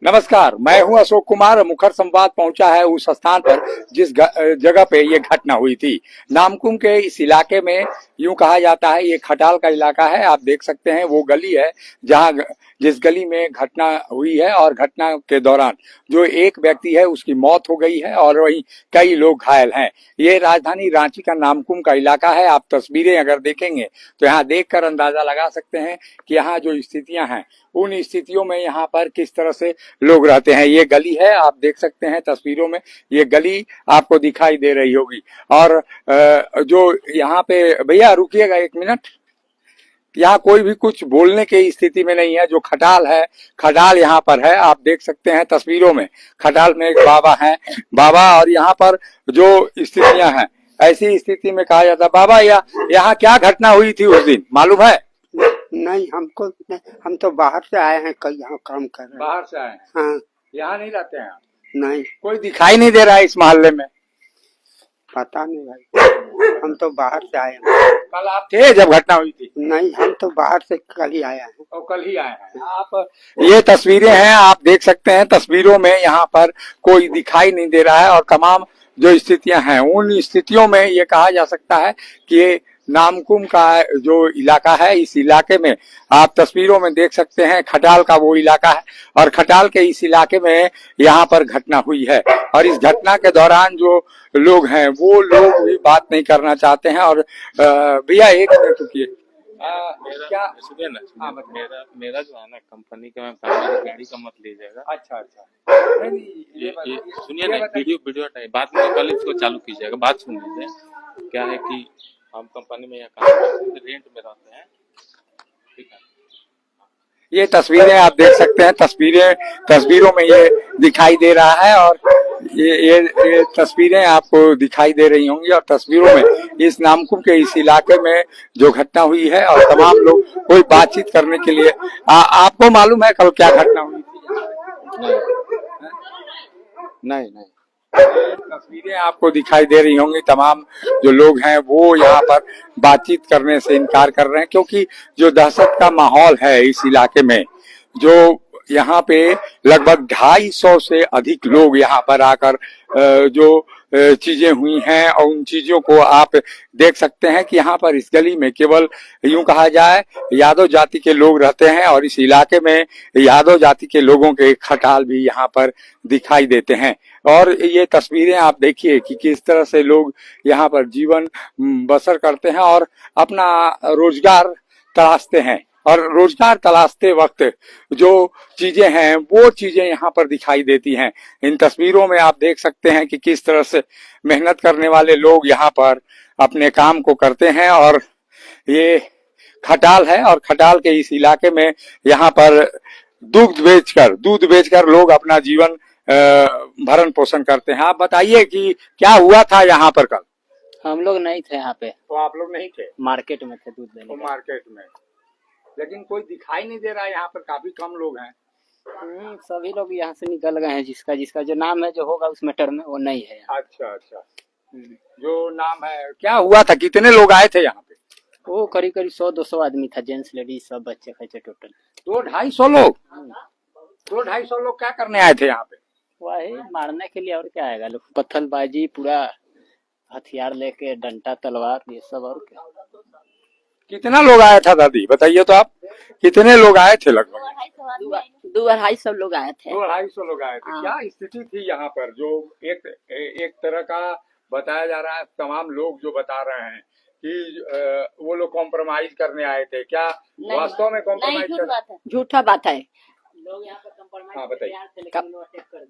नमस्कार, मैं हूं अशोक कुमार। मुखर संवाद पहुंचा है उस स्थान पर जिस जगह पे ये घटना हुई थी। नामकुम के इस इलाके में यूं कहा जाता है ये खटाल का इलाका है। आप देख सकते हैं वो गली है जहां जिस गली में घटना हुई है और घटना के दौरान जो एक व्यक्ति है उसकी मौत हो गई है और वहीं कई लोग घायल हैं। ये राजधानी रांची का नामकुम का इलाका है। आप तस्वीरें अगर देखेंगे तो यहाँ देखकर अंदाजा लगा सकते हैं कि यहाँ जो स्थितियां हैं उन स्थितियों में यहाँ पर किस तरह से लोग रहते हैं। ये गली है, आप देख सकते हैं तस्वीरों में, ये गली आपको दिखाई दे रही होगी। और जो यहाँ पे, भैया रुकिएगा एक मिनट, यहाँ कोई भी कुछ बोलने की स्थिति में नहीं है। जो खटाल है, खटाल यहाँ पर है, आप देख सकते हैं तस्वीरों में। खटाल में एक बाबा है, बाबा, और यहाँ पर जो स्थितियां हैं ऐसी स्थिति में कहा जाता है बाबा यहाँ क्या घटना हुई थी उस दिन मालूम है? नहीं, हमको नहीं, हम तो बाहर से आए हैं, कल यहाँ काम कर रहे हैं। बाहर से आए हैं? हाँ। यहाँ नहीं रहते हैं? नहीं, कोई दिखाई नहीं दे रहा है इस मोहल्ले में? पता नहीं भाई, हम तो बाहर से आए हैं। कल आप थे जब घटना हुई थी? नहीं, हम तो बाहर से कल ही आए हैं। और कल ही आए हैं आप? ये तस्वीरें हैं, आप देख सकते हैं तस्वीरों में, यहाँ पर कोई दिखाई नहीं दे रहा है। और तमाम जो स्थितियां हैं उन स्थितियों में ये कहा जा सकता है कि ये नामकुम का जो इलाका है, इस इलाके में आप तस्वीरों में देख सकते हैं खटाल का वो इलाका है और खटाल के इस इलाके में यहाँ पर घटना हुई है। और इस घटना के दौरान जो लोग हैं वो लोग भी बात नहीं करना चाहते हैं। और भैया एक मिनट रुकिए, क्या सुनिए ना, मेरा जो है ना कंपनी का, मैं गाड़ी का मत लीजिएगा। अच्छा, ये सुनिए ना, वीडियो बाद में कल इसको चालू कीजिएगा। बात सुन लीजिए, क्या है कि हम कंपनी में यहाँ काम करते हैं, रेंट में रहते हैं, ठीक है। ये तस्वीरें आप देख सकते हैं, तस्वीरों में ये दिखाई दे रहा है। और ये तस्वीरें आपको दिखाई दे रही होंगी। और तस्वीरों में इस नामकुम के इस इलाके में जो घटना हुई है और तमाम लोग कोई बातचीत करने के लिए आपको मालूम है कल क्या घटना हुई थी? नहीं नहीं, तस्वीरें आपको दिखाई दे रही होंगी। तमाम जो लोग हैं वो यहाँ पर बातचीत करने से इनकार कर रहे हैं क्योंकि जो दहशत का माहौल है इस इलाके में, जो यहाँ पे लगभग 250 से अधिक लोग यहाँ पर आकर जो चीजें हुई हैं और उन चीजों को आप देख सकते हैं कि यहाँ पर इस गली में केवल यूं कहा जाए यादव जाति के लोग रहते हैं और इस इलाके में यादव जाति के लोगों के खटाल भी यहाँ पर दिखाई देते हैं। और ये तस्वीरें आप देखिए कि किस तरह से लोग यहाँ पर जीवन बसर करते हैं और अपना रोजगार तलाशते हैं। और रोजगार तलाशते वक्त जो चीजें हैं वो चीजें यहाँ पर दिखाई देती हैं। इन तस्वीरों में आप देख सकते हैं कि किस तरह से मेहनत करने वाले लोग यहाँ पर अपने काम को करते हैं। और ये खटाल है और खटाल के इस इलाके में यहाँ पर दूध बेचकर लोग अपना जीवन भरण पोषण करते हैं। आप बताइए कि क्या हुआ था यहाँ पर कल? हम लोग नहीं थे यहाँ पे। तो आप लोग नहीं थे? मार्केट में थे, दूध देने। मार्केट में, लेकिन कोई दिखाई नहीं दे रहा है। यहाँ पर काफी कम लोग हैं। सभी लोग यहाँ से निकल गए हैं। जिसका जो नाम है जो होगा उस मैटर में वो नहीं है। अच्छा, जो नाम है क्या हुआ था? कितने लोग आए थे यहाँ पे? वो करीब 100-200 आदमी था, जेंट्स लेडीज सब, बच्चे खच्चे टोटल 200-250 लोग। 200-250 लोग क्या करने आए थे यहाँ पे? वही मारने के लिए, और क्या आएगा लोग, पत्थरबाजी, पूरा हथियार लेके, डंडा तलवार ये सब। और क्या? कितना लोग आया था दादी बताइए तो आप, कितने लोग आए थे? लगभग 200-250 लोग आए थे। 200-250 लोग आए थे। क्या स्थिति थी यहाँ पर? जो एक तरह का बताया जा रहा है, तमाम लोग जो बता रहे हैं कि वो लोग कॉम्प्रोमाइज करने आए थे। क्या वास्तव में कॉम्प्रोमाइज? झूठा बात है। लोग यहाँ पर हाँ, बताइए।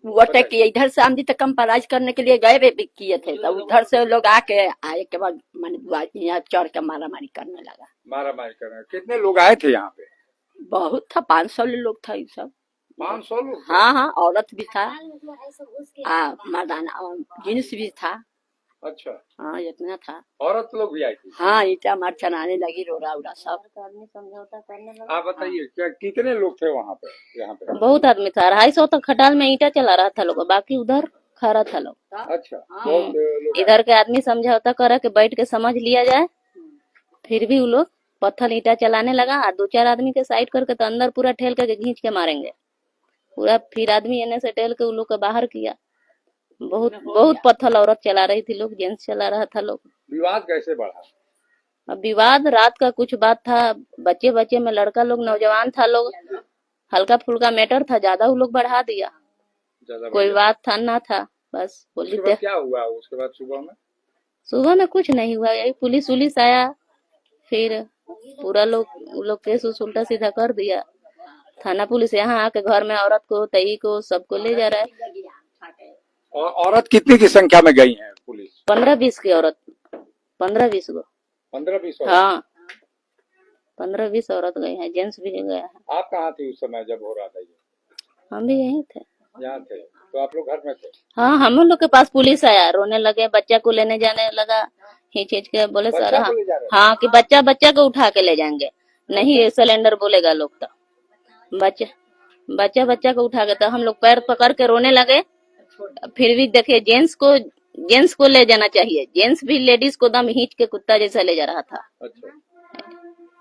वो अटैक किए, इधर से आमदी तक कंप्रोमाइज करने के लिए गए किए थे, तो उधर से लोग आके आए के बाद मैंने यहाँ चढ़ के मारामारी करने लगा। मारामारी करने? कितने लोग आए थे यहाँ पे? बहुत था, 500 लोग था। ये सब 500 लोग? हाँ, औरत भी था, मर्दाना जींस भी था। अच्छा, हाँ, इतना था। औरत लोग भी आई थी? हाँ, ईटा मार चलाने लगी, रोड़ा उड़ा सब। आप बताइए क्या कितने लोग थे वहाँ पे? यहाँ पे बहुत आदमी था, 250 तक खटाल में ईटा चला रहा था लोग, बाकी उधर खड़ा था लोग। अच्छा, बहुत लोग। इधर के आदमी समझौता करा के बैठ के समझ लिया जाए, फिर भी वो लोग पत्थर ईटा चलाने लगा। 2-4 आदमी के साइड करके तो अंदर पूरा ठेल करके खींच के मारेंगे। पूरा फिर आदमी एने से टहल के उन लोग का बाहर किया। बहुत बहुत पत्थर औरत चला रही थी, लोग जेंट्स चला रहा था लोग। विवाद कैसे बढ़ा? अब विवाद रात का कुछ बात था, बच्चे बच्चे में लड़का लोग नौजवान था लोग, हल्का फुल्का मैटर था, ज्यादा वो लोग बढ़ा दिया। ज्यादा कोई बढ़ बात था ना था, बस गया। बोली उसके बाद क्या हुआ? उसके बाद सुबह में कुछ नहीं हुआ, यही पुलिस उलिस आया, फिर पूरा लोग वो लोग केस उस उल्टा सीधा कर दिया। थाना पुलिस यहाँ आके घर में औरत को तई को सबको ले जा रहा है। और औरत कितनी की संख्या में गई है पुलिस? 15-20 की औरत, 15-20 गो। 15-20? हाँ 15-20 औरत गई है, जेंट्स भी गया है। आप कहाँ थी उस समय जब हो रहा था ये? हम भी यहीं थे। यहाँ थे? तो आप लोग घर में थे? हाँ हम लोग के पास पुलिस आया, रोने लगे, बच्चा को लेने जाने लगा, हिच हिच के बोले सर बच्चा को ले जा रहे हाँ कि बच्चा को उठा के ले जाएंगे, नहीं सिलेंडर बोलेगा लोग तो बच्चा को उठा के, तो हम लोग पैर पकड़ के रोने लगे। फिर भी देखिए जेंट्स को ले जाना चाहिए, जेंट्स भी लेडीज को दम हिंच के कुत्ता जैसा ले जा रहा था। अच्छा।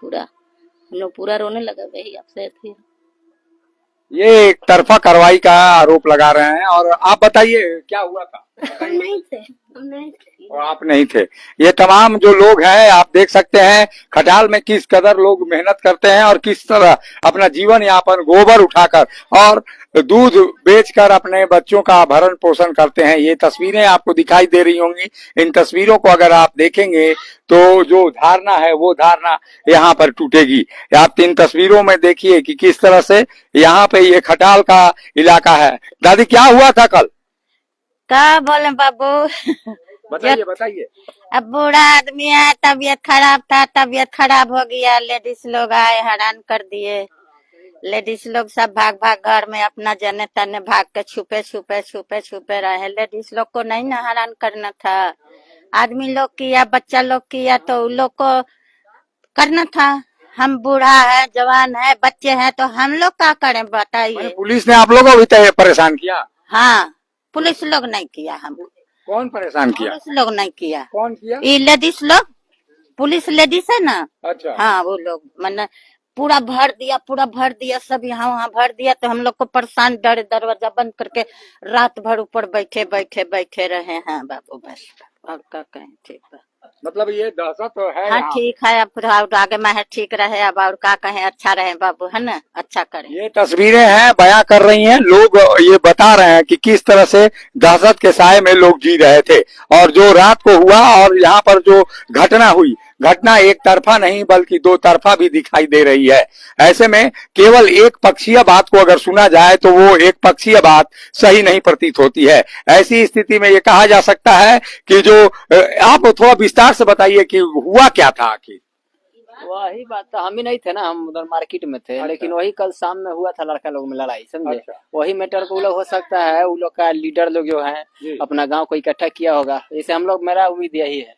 पूरा हम लोग पूरा रोने लगे वही आपसे थी। ये एक तरफा कार्रवाई का आरोप लगा रहे हैं। और आप बताइए क्या हुआ था? हम नहीं थे। और आप नहीं थे। ये तमाम जो लोग हैं, आप देख सकते हैं खटाल में किस कदर लोग मेहनत करते हैं और किस तरह अपना जीवन यापन गोबर उठाकर और दूध बेचकर अपने बच्चों का भरण पोषण करते हैं। ये तस्वीरें आपको दिखाई दे रही होंगी। इन तस्वीरों को अगर आप देखेंगे तो जो धारणा है वो धारणा यहाँ पर टूटेगी। आप इन तस्वीरों में देखिए कि किस तरह से यहाँ पे ये खटाल का इलाका है। दादी क्या हुआ था कल? क्या बोले बाबू, बताइए। अब बूढ़ा आदमी है, तबीयत खराब था, तबीयत खराब हो गया, लेडीज लोग आए हैरान कर दिए। लेडीज लोग सब भाग घर में अपना जने तने भाग के छुपे रहे। लेडीज लोग को नहीं ना हैरान करना था, आदमी लोग किया, बच्चा लोग किया तो उन लोग को करना था। हम बूढ़ा है, जवान है, बच्चे हैं, तो हम लोग क्या करें बताइए। पुलिस ने आप लोगों को भी परेशान किया? हाँ पुलिस लोग नहीं किया हमको। कौन परेशान किया? पुलिस लोग नहीं किया। कौन किया? ये लेडीज लोग, पुलिस लेडीज है ना। अच्छा। हाँ वो लोग मैंने पूरा भर दिया सब यहाँ वहाँ भर दिया, तो हम लोग को परेशान, डर दरवाजा बंद करके रात भर ऊपर बैठे रहे हैं बाबू। बस और क्या कहें, ठीक है। मतलब ये दहशत तो है। हाँ ठीक है, अब आगे में है ठीक रहे, अब और क्या कहें, अच्छा रहे बाबू, है ना, अच्छा करें। ये तस्वीरें हैं, बयां कर रही हैं लोग, ये बता रहे हैं कि किस तरह से दहशत के साए में लोग जी रहे थे। और जो रात को हुआ और यहाँ पर जो घटना हुई, घटना एक तरफा नहीं बल्कि दो तरफा भी दिखाई दे रही है। ऐसे में केवल एक पक्षीय बात को अगर सुना जाए तो वो एक पक्षीय बात सही नहीं प्रतीत होती है। ऐसी स्थिति में ये कहा जा सकता है कि जो आप थोड़ा विस्तार से बताइए कि हुआ क्या था आखिर। वही बात था, हम ही नहीं थे ना, हम उधर मार्केट में थे। अच्छा। लेकिन वही कल शाम में हुआ था लड़का लोग में लड़ाई, समझे। अच्छा। वही मैटर को लोग हो सकता है, वो लोग का लीडर लोग जो है अपना गांव को इकट्ठा किया होगा। जैसे हम लोग, मेरा उम्मीद यही है,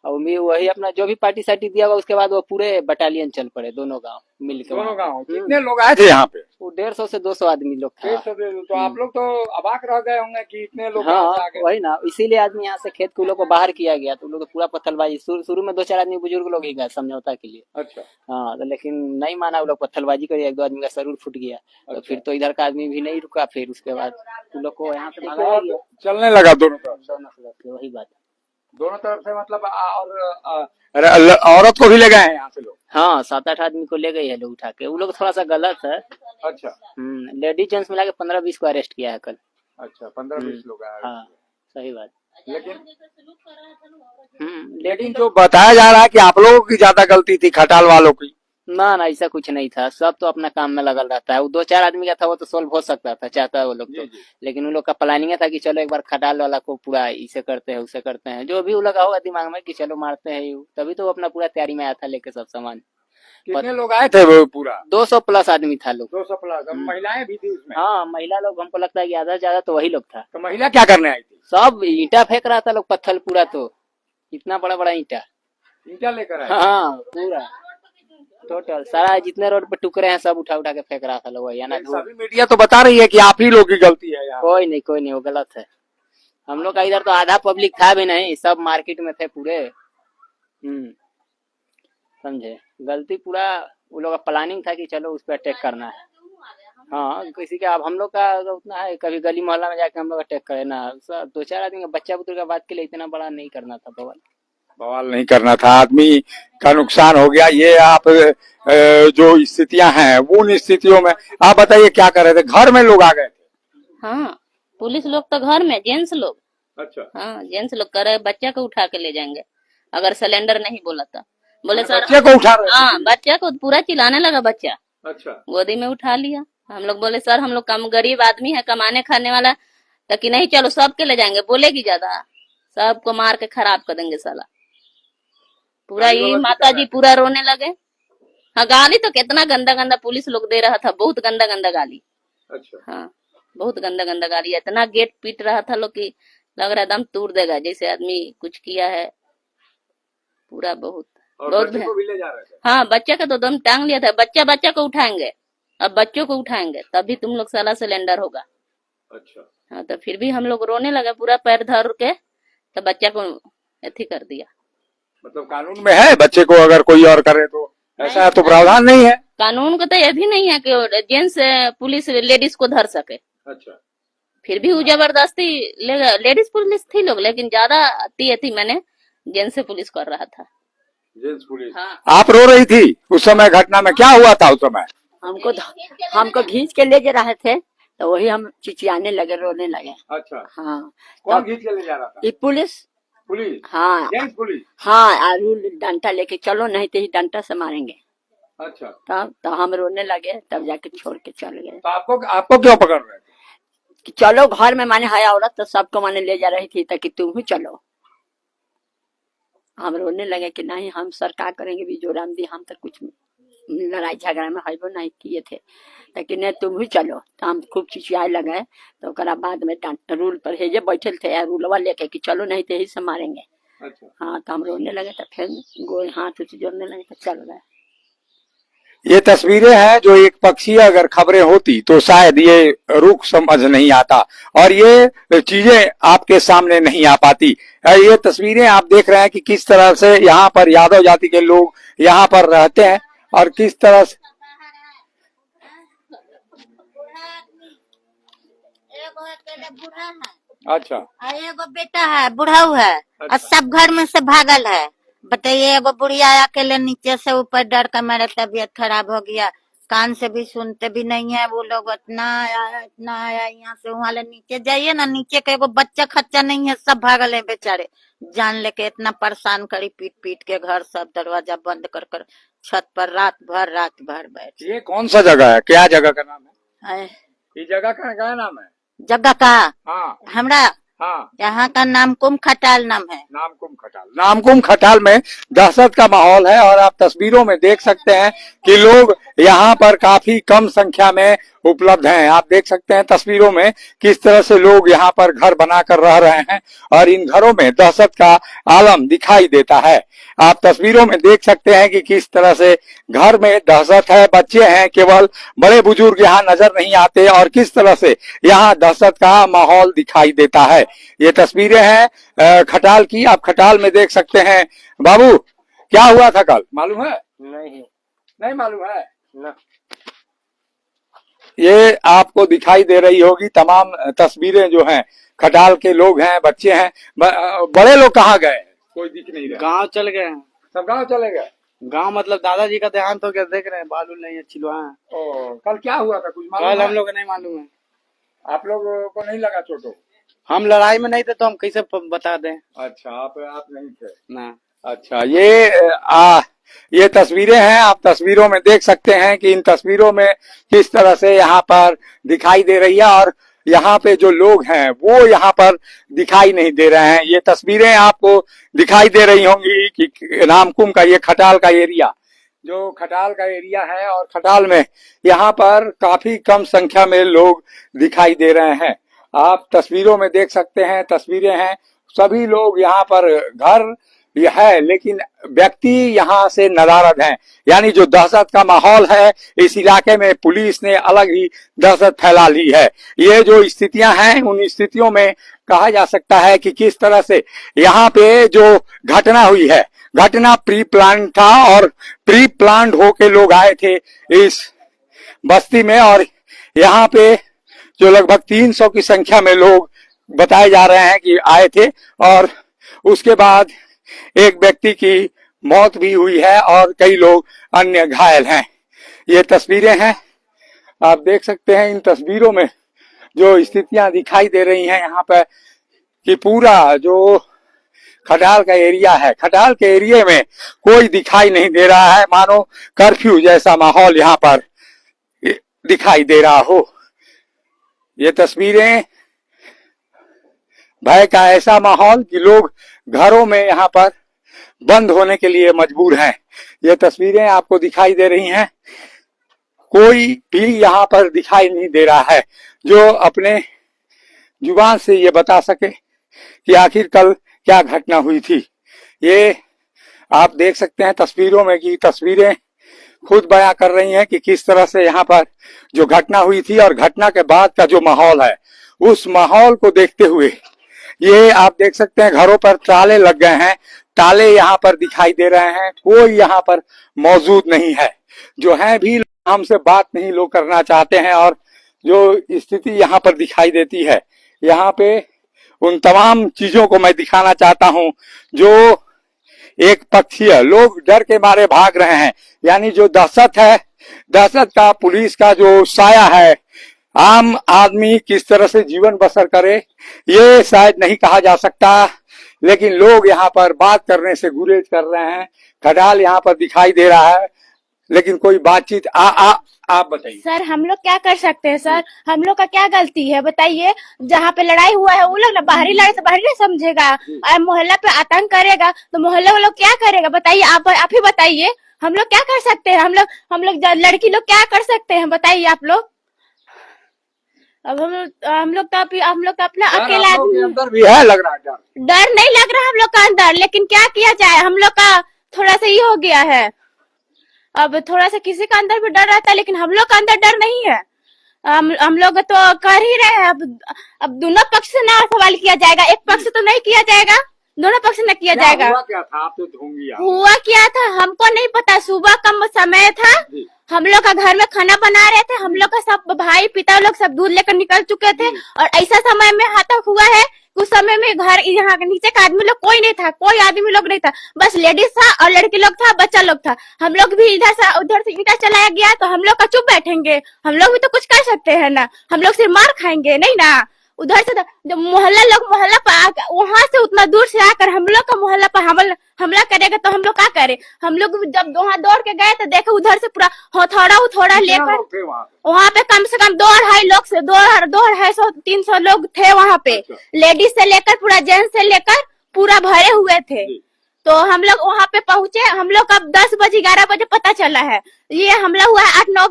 और उम्मीद वही अपना जो भी पार्टी सार्टी दिया होगा, उसके बाद वो पूरे बटालियन चल पड़े, दोनों गांव मिलकर। दोनों गांव कितने लोग आए थे यहाँ पे? वो 150 से 200 आदमी लोग था। 150। तो आप लोग तो अबाक रह गए होंगे कि इतने लोग। हाँ वही ना, इसीलिए आदमी यहाँ से खेत के लोग को बाहर किया गया। तो लोग तो पूरा पत्थरबाजी, शुरू में 2-4 आदमी बुजुर्ग लोग ही गए समझौता के लिए। अच्छा। हाँ तो लेकिन नहीं माना, वो लोग पत्थरबाजी कर, 1-2 आदमी का सरूर फूट गया। तो फिर तो इधर का आदमी भी नहीं रुका, फिर उसके बाद उन लोग को यहाँ से भगा दिया, चलने लगा दोनों तरफ। वही बात दोनों तरफ से मतलब। और औरत को भी ले गए हैं यहाँ से लोग? हाँ 7-8 आदमी को ले गई है लोग उठा के। वो लोग थोड़ा सा गलत है। अच्छा। लेडीज जेंट्स मिला के 15-20 को अरेस्ट किया है कल। अच्छा, 15-20 लोग आए। हाँ सही बात। लेकिन जो बताया जा रहा है कि आप लोगों की ज्यादा गलती थी, खटाल वालों की। ना ऐसा कुछ नहीं था, सब तो अपना काम में लगल रहता है। वो 2-4 आदमी का था, वो तो सोल्व हो सकता था, चाहता है वो लोग तो। लेकिन उन लोग का प्लानिंग था कि चलो एक बार खटाल वाला को पूरा इसे करते हैं उसे करते हैं, जो भी वो लगा होगा दिमाग में कि चलो मारते हैं, तभी तो वो अपना पूरा तैयारी में आया था लेके सब सामान। कितने लोग आए थे वो? पूरा 200 प्लस आदमी था लोग। 200 प्लस। महिलाएं भी थी उसमें? हाँ महिला लोग, हमको लगता है कि आधा से ज्यादा तो वही लोग था। तो महिला क्या करने आई थी? सब ईंटा फेंक रहा था लोग, पत्थर पूरा, तो इतना बड़ा ईंटा लेकर आए। हाँ पूरा टोटल सारा जितने रोड पे टुकड़े हैं सब उठा के फेंक रहा था लोग। सभी मीडिया तो बता रही है कि आप ही लोग की गलती है यहाँ। कोई नहीं, वो गलत है। हम लोग का इधर तो आधा पब्लिक था भी नहीं, सब मार्केट में थे पूरे। समझे, गलती पूरा वो लोग का प्लानिंग था कि चलो उस पर अटैक करना है। हाँ किसी का, अब हम लोग का तो उतना है, कभी गली मोहल्ला में जाके हम लोग अटैक करे ना, दो चार आदमी का बच्चा बुतरू का बात के लिए इतना बड़ा नहीं करना था बवाल। बवाल नहीं करना था, आदमी का नुकसान हो गया। ये आप जो स्थितियां हैं उन स्थितियों में आप बताइए क्या कर रहे थे? घर में लोग आ गए थे? हाँ पुलिस लोग तो घर में, जेंट्स लोग, अच्छा, हाँ जेंट्स लोग कर रहे, बच्चा को उठा के ले जाएंगे अगर सिलेंडर नहीं बोला तो। बोले सर, बच्चे को उठा रहे थे? हाँ बच्चा को पूरा चिल्लाने लगा बच्चा, अच्छा, गोदी में उठा लिया। हम लोग बोले सर हम लोग कम गरीब आदमी है, कमाने खाने वाला, तो कि नहीं चलो सबके ले जाएंगे, बोलेगी ज्यादा, सबको मार के खराब कर देंगे साला। पूरा ये माता जी पूरा रोने लगे। हाँ गाली तो कितना गंदा गंदा पुलिस लोग दे रहा था, बहुत गंदा गंदा गाली। अच्छा, हाँ बहुत गंदा गंदा गाली, इतना गेट पीट रहा था लोग कि लग रहा दम तोड़ देगा, जैसे आदमी कुछ किया है पूरा। बहुत और बहुत बच्चे को भी ले जा रहे थे? हाँ बच्चा का तो दम टांग लिया था, बच्चा को उठाएंगे, अब बच्चों को उठाएंगे तभी तुम लोग साला सिलेंडर होगा। अच्छा, हाँ तो फिर भी हम लोग रोने लगे, पूरा पैर धर के तो बच्चा को ऐसी कर दिया। मतलब कानून में है बच्चे को अगर कोई और करे तो ऐसा तो प्रावधान नहीं है? कानून को तो ये भी नहीं है कि जेंट्स पुलिस लेडीज को धर सके। अच्छा, फिर भी वो जबरदस्ती लेडीज पुलिस थी लोग, लेकिन ज्यादा थी मैंने जेंट्स पुलिस कर रहा था। Gents police. हाँ। आप रो रही थी उस समय, घटना में क्या हुआ था उस समय? हमको खींच के ले जा रहे थे तो वही हम चिचियाने लगे, रोने लगे। अच्छा, हाँ कौन खींच के ले जा रहा था? ये पुलिस। पुलिस? हाँ जेंट्स पुलिस? हाँ आलू डंडा लेके चलो, नहीं तो ही डंडा से मारेंगे। अच्छा, तब तो हम रोने लगे, तब जाके छोड़ के चले गए। तो आपको क्यों पकड़ रहे थे? कि चलो घर में, माने है औरत तो सबको माने ले जा रही थी, ताकि तुम भी चलो। हम रोने लगे कि नहीं हम सरकार करेंगे भी जोराम दी, हम तो कुछ लड़ाई झगड़ा में हईबो नहीं किए थे, लेकिन नहीं तुम भी चलो। तो हम खूब चिचियाए लगे, तो बाद में रूल पर हेजे बैठे थे, रूलवा लेके कि चलो नहीं तो यही से मारेंगे। अच्छा, हाँ तो हम रोने लगे, तो फिर गोल हाथ उठ जोड़ने लगे, तो चल गए। ये तस्वीरें हैं जो एक पक्षीय अगर खबरें होती तो शायद ये रुख समझ नहीं आता और ये चीजें आपके सामने नहीं आ पाती। ये तस्वीरें आप देख रहे हैं कि किस तरह से यहाँ पर यादव जाति के लोग यहाँ पर रहते हैं और किस तरह से अच्छा, एगो बेटा है, बुढ़ाऊ है, और सब घर में से भागल है। बताइए, एगो बुढ़िया अकेले नीचे से ऊपर डर का मेरा तबीयत खराब हो गया, कान से भी सुनते भी नहीं है वो लोग। इतना आया यहाँ से वहाँ ले नीचे जाइए ना, नीचे का एगो बच्चा खच्चा नहीं है, सब भागल है बेचारे। जान लेके इतना परेशान करी, पीट पीट के घर सब दरवाजा बंद कर कर छत पर रात भर बैठ। ये कौन सा जगह है? क्या जगह का नाम है? है ये जगह का क्या नाम है? जगह का? हाँ, हमरा हाँ, यहाँ का नाम कुम खटाल नाम है। नामकुम खटाल। नामकुम खटाल में दहशत का माहौल है और आप तस्वीरों में देख सकते हैं कि लोग यहाँ पर काफी कम संख्या में उपलब्ध हैं। आप देख सकते हैं तस्वीरों में किस तरह से लोग यहाँ पर घर बनाकर रह रहे हैं और इन घरों में दहशत का आलम दिखाई देता है। आप तस्वीरों में देख सकते हैं कि किस तरह से घर में दहशत है, बच्चे हैं, केवल बड़े बुजुर्ग यहाँ नजर नहीं आते और किस तरह से यहाँ दहशत का माहौल दिखाई देता है। ये तस्वीरें हैं खटाल की, आप खटाल में देख सकते हैं। बाबू क्या हुआ था कल, मालूम है? नहीं मालूम है ना। ये आपको दिखाई दे रही होगी तमाम तस्वीरें जो हैं, खटाल के लोग हैं, बच्चे हैं। बड़े लोग कहाँ गए? कोई दिख नहीं रहा। गांव चल गए हैं। सब गांव चले गए? गांव मतलब दादाजी का देहांत हो गया, देख रहे हैं, बालू नहीं है, चिलवा है। कल क्या हुआ था कुछ मालूम कल है? हम लोग को नहीं मालूम है। आप लोग को नहीं लगा चोट? हम लड़ाई में नहीं थे तो हम कैसे बता दें। अच्छा, आप नहीं थे ना। अच्छा, ये तस्वीरें हैं, आप तस्वीरों में देख सकते हैं कि इन तस्वीरों में किस तरह से यहाँ पर दिखाई दे रही है और यहाँ पे जो लोग हैं वो यहाँ पर दिखाई नहीं दे रहे हैं। ये तस्वीरें आपको दिखाई दे रही होंगी कि नामकुम का ये खटाल का एरिया, जो खटाल का एरिया है और खटाल में यहाँ पर काफी कम संख्या में लोग दिखाई दे रहे हैं। आप तस्वीरों में देख सकते हैं, तस्वीरें हैं, सभी लोग यहाँ पर घर है लेकिन व्यक्ति यहाँ से नदारद हैं। यानी जो दहशत का माहौल है इस इलाके में पुलिस ने अलग ही दहशत फैला ली है। ये जो स्थितियां हैं उन स्थितियों में कहा जा सकता है कि किस तरह से यहाँ पे जो घटना हुई है, घटना प्री प्लान था और प्री प्लान होके लोग आए थे इस बस्ती में और यहाँ पे जो लगभग 300 की संख्या में लोग बताए जा रहे हैं कि आए थे, और उसके बाद एक व्यक्ति की मौत भी हुई है और कई लोग अन्य घायल हैं। ये तस्वीरें हैं, आप देख सकते हैं इन तस्वीरों में जो स्थितियां दिखाई दे रही हैं यहाँ पर, कि पूरा जो खटाल का एरिया है, खटाल के एरिया में कोई दिखाई नहीं दे रहा है, मानो कर्फ्यू जैसा माहौल यहाँ पर दिखाई दे रहा हो। ये तस्वीरें भय का ऐसा माहौल कि लोग घरों में यहाँ पर बंद होने के लिए मजबूर हैं। ये तस्वीरें आपको दिखाई दे रही हैं, कोई भी यहाँ पर दिखाई नहीं दे रहा है जो अपने जुबान से ये बता सके कि आखिर कल क्या घटना हुई थी। ये आप देख सकते हैं तस्वीरों में कि तस्वीरें खुद बयां कर रही हैं कि किस तरह से यहाँ पर जो घटना हुई थी और घटना के बाद का जो माहौल है, उस माहौल को देखते हुए ये आप देख सकते हैं घरों पर ताले लग गए हैं, ताले यहाँ पर दिखाई दे रहे हैं, कोई यहाँ पर मौजूद नहीं है। जो है भी हमसे बात नहीं लोग करना चाहते हैं, और जो स्थिति यहाँ पर दिखाई देती है, यहाँ पे उन तमाम चीजों को मैं दिखाना चाहता हूँ जो एक पक्षीय लोग डर के मारे भाग रहे हैं। यानी जो दहशत है, दहशत का पुलिस का जो साया है, आम आदमी किस तरह से जीवन बसर करे ये शायद नहीं कहा जा सकता, लेकिन लोग यहाँ पर बात करने से गुरेज कर रहे हैं। खटाल यहाँ पर दिखाई दे रहा है, लेकिन कोई बातचीत आप बताइए सर। हम लोग क्या कर सकते हैं सर? हम लोग का क्या गलती है बताइए? जहाँ पे लड़ाई हुआ है वो लोग ना बाहरी लड़ाई तो बाहरी नहीं समझेगा, और मोहल्ला पे आतंक करेगा तो मोहल्ला वालों क्या करेगा बताइए? आप ही बताइए, हम लोग क्या कर सकते हैं? हम लोग लड़की लोग क्या कर सकते हैं बताइए आप लोग? अब हम लोग तो अपना अकेला अंदर भी है लग रहा है डर नहीं लग रहा हम लोग का अंदर, लेकिन क्या किया जाए? हम लोग का थोड़ा सा ये हो गया है, अब थोड़ा सा किसी का अंदर भी डर रहता है, लेकिन हम लोग का अंदर डर नहीं है। हम लोग तो कर ही रहे हैं। अब दोनों पक्ष से ना सवाल किया जाएगा, एक पक्ष से तो नहीं किया जाएगा, दोनों पक्ष से न किया जाएगा। हुआ क्या था? आप तो ढूंढिए। हुआ क्या था हमको नहीं पता, सुबह का समय था, हम लोग का घर में खाना बना रहे थे, हम लोग का सब भाई पिता लोग सब दूध लेकर निकल चुके थे, और ऐसा समय में हाथक हुआ है, उस समय में घर यहाँ नीचे का आदमी लोग कोई नहीं था, कोई आदमी लोग नहीं था, बस लेडीज था और लड़की लोग था, बच्चा लोग था। हम लोग भी इधर से उधर से ईंटा चलाया गया तो हम लोग का चुप बैठेंगे? हम लोग भी तो कुछ कर सकते हैं ना, हम लोग सिर्फ मार खाएंगे नहीं ना। उधर से जब मोहल्ला पर वहां से उतना दूर से आकर हम लोग का मोहल्ला पर हमला करेगा तो हम लोग क्या करे? हम लोग जब वहाँ दौड़ के गए तो देखे उधर से पूरा हथौड़ा लेकर वहाँ पे कम से कम 200-300 लोग थे वहाँ पे, लेडीज से लेकर पूरा जेंट्स से लेकर पूरा भरे हुए थे। तो हम लोग वहाँ पे पहुंचे, हम लोग अब 10 बजे 11 बजे पता चला है ये हमला हुआ है। 9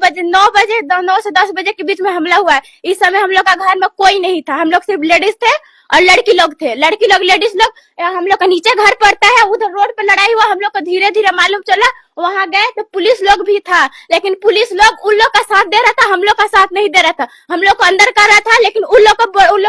से 10 बजे के बीच में हमला हुआ है। इस समय हम लोग का घर में कोई नहीं था, हम लोग सिर्फ लेडीज थे और लड़की लोग थे। लेडीज लोग, हम लोग का नीचे घर पड़ता है, उधर रोड पे लड़ाई हुआ, हम लोग को धीरे धीरे मालूम चला। वहाँ गए तो पुलिस लोग भी था, लेकिन पुलिस लोग उन लोग का साथ दे रहा था, हम लोग का साथ नहीं दे रहा था। हम लोग को अंदर कर रहा था, लेकिन उन लोग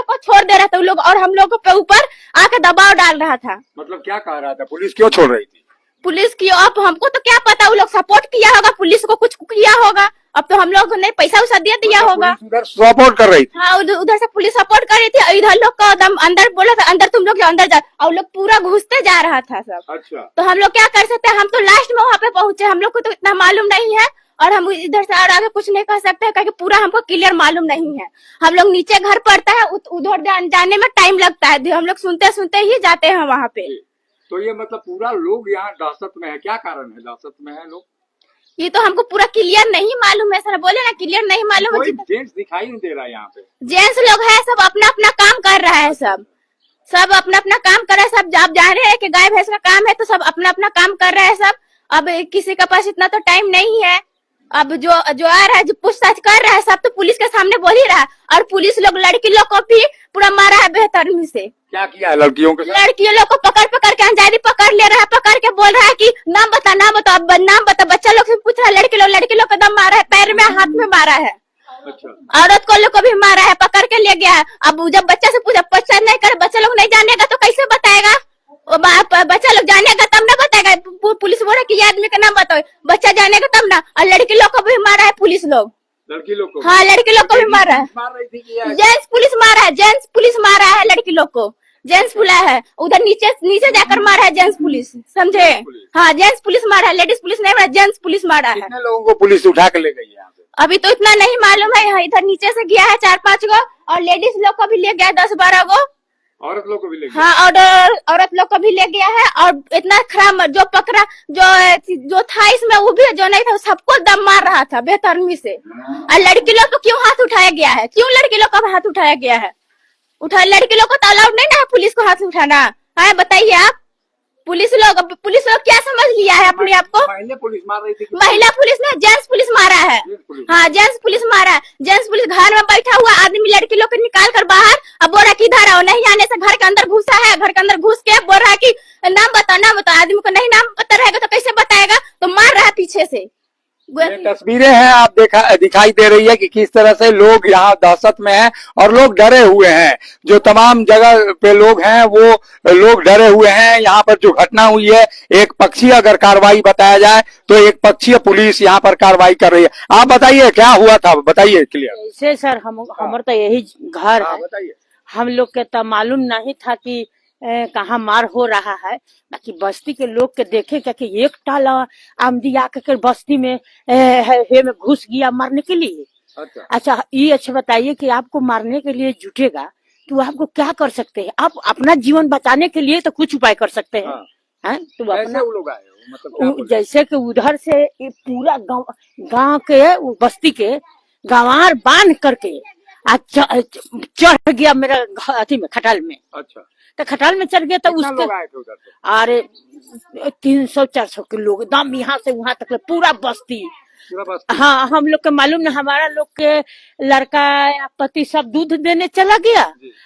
को छोड़ दे रहा था उन लोग, और हम लोग के ऊपर आके दबाव डाल रहा था। मतलब क्या कह रहा था? पुलिस क्यों छोड़ रही थी? पुलिस की अब हमको तो क्या पता, वो लोग सपोर्ट किया होगा, पुलिस को कुछ किया होगा। अब तो हम लोग ने पैसा उसा दे दिया होगा। उधर सपोर्ट कर रही थी? हाँ, उधर से पुलिस सपोर्ट कर रही थी, इधर लोग का एकदम अंदर बोला था, अंदर तुम लोग अंदर जा, और लोग पूरा घुसते जा रहा था सब। अच्छा। तो हम लोग क्या कर सकते हैं? हम तो लास्ट में वहाँ पे पहुंचे, हम लोग को तो इतना मालूम नहीं है, और हम इधर से और आगे कुछ नहीं कर सकते क्योंकि पूरा हमको क्लियर मालूम नहीं है। हम लोग नीचे घर पड़ता है, उधर जाने में टाइम लगता है, हम लोग सुनते ही जाते हैं वहाँ पे। तो ये मतलब पूरा लोग यहाँ दहशत में है, क्या कारण है दहशत में है लोग? ये तो हमको पूरा क्लियर नहीं मालूम है सर, बोले ना क्लियर नहीं मालूम है। जेंट्स दिखाई नहीं दे रहा है यहाँ पे? जेंट्स लोग है, सब अपना अपना काम कर रहा है, सब अपना अपना काम कर रहा है। सब आप जान रहे हैं कि गाय भैंस का काम है, तो सब अपना अपना काम कर रहे हैं सब। अब किसी के पास इतना तो टाइम नहीं है। अब जो आ रहा है, जो पूछताछ कर रहा है, सब तो पुलिस के सामने बोल ही रहा है, और पुलिस लोग लड़की लोग को भी पूरा मारा है बेहतरीन से। क्या किया है लड़कियों के साथ? लड़कियों लोग को पकड़ के अंजादी पकड़ ले रहा है, पकड़ के बोल रहा है कि नाम बता, अब नाम बता। बच्चा लोग से पूछ रहा है, लड़की लोग को दम मारा है, पैर में हाथ में मारा है। अच्छा। औरत को लोग को भी मारा है, पकड़ के ले गया है। अब जब बच्चा से पूछा, बच्चा नहीं करे, बच्चा लोग नहीं जानेगा तो कैसे बताएगा? बच्चा लोग जानेगा तब ना बताएगा। पुलिस बोल रहा है कि ये आदमी का नाम बताओ, बच्चा जानेगा तब ना। और लड़की लोग को भी मारा है पुलिस लोग। लड़की लोग को हाँ लड़की लोग को भी मार रहा है, मार रही थी कि जेंट्स पुलिस मारा है, जेंट्स पुलिस मारा है लड़की लोग को, जेंट्स बुलाया है उधर नीचे नीचे जाकर मारा है जेंट्स पुलिस, समझे? हाँ जेंट्स पुलिस मारा है, लेडीज पुलिस नहीं मारा, जेंट्स पुलिस मारा है। कितने लोगों को पुलिस उठा के ले गई यहाँ पे? अभी तो इतना नहीं मालूम है, इधर नीचे से गया है 4-5 गो और लेडीज लोग को भी ले गया 10-12 गो। औरत लोग को भी ले गई? हाँ और औरत लोग को भी ले गया है और इतना खराब जो पकड़ा जो था इसमें वो भी जो नहीं था सबको दम मार रहा था बेतरमी से। और लड़की लोग को क्यों हाथ उठाया गया है, क्यों लड़की लोग का हाथ उठाया गया है? लड़की लोग को तो अलाउड नहीं ना है पुलिस को हाथ उठाना है, बताइए आप। पुलिस लोग क्या समझ लिया है अपने आप को? महिला पुलिस मार रही थी? महिला पुलिस ने जेंट्स पुलिस मारा है। हाँ जेंट्स पुलिस मारा है, जेंट्स पुलिस घर में बैठा हुआ आदमी लड़की लोग को निकाल कर बाहर अब बोल रहा कि इधर आओ, नहीं आने से घर के अंदर घुसा है, घर के अंदर घुस के बोल रहा है कि नाम बताओ। आदमी को नहीं नाम पता रहेगा तो कैसे बताएगा, तो मार रहा है पीछे से। ये तस्वीरें हैं आप दिखाई दे रही है कि किस तरह से लोग यहाँ दहशत में हैं और लोग डरे हुए हैं। जो तमाम जगह पे लोग हैं वो लोग डरे हुए हैं। यहाँ पर जो घटना हुई है एक पक्षीय अगर कार्रवाई बताया जाए तो एक पक्षीय पुलिस यहाँ पर कार्रवाई कर रही है। आप बताइए क्या हुआ था, बताइए क्लियर। ऐसे सर हमारे तो यही घर है, बताइए। हम लोग के तो मालूम नहीं था कि कहाँ मार हो रहा है, बाकी बस्ती के लोग के देखे क्या कि एक टाला आमदी आकर बस्ती में में घुस गया मारने के लिए। अच्छा ये अच्छा बताइए कि आपको मारने के लिए जुटेगा तो आपको क्या कर सकते हैं? आप अपना जीवन बचाने के लिए तो कुछ उपाय कर सकते हैं। हैं तो अपना वो लोग आए मतलब जैसे कि उधर से पूरा गांव के बस्ती के गंवार बांध करके चढ़ गया मेरा अथी में खटाल में। अच्छा तो खटाल में चढ़ गया तो उसके लोग आए थे उधर से? अरे 300-400 के लोग एकदम यहाँ से वहां तक पूरा बस्ती। हाँ हम लोग के मालूम न, हमारा लोग के लड़का या पति सब दूध देने चला गया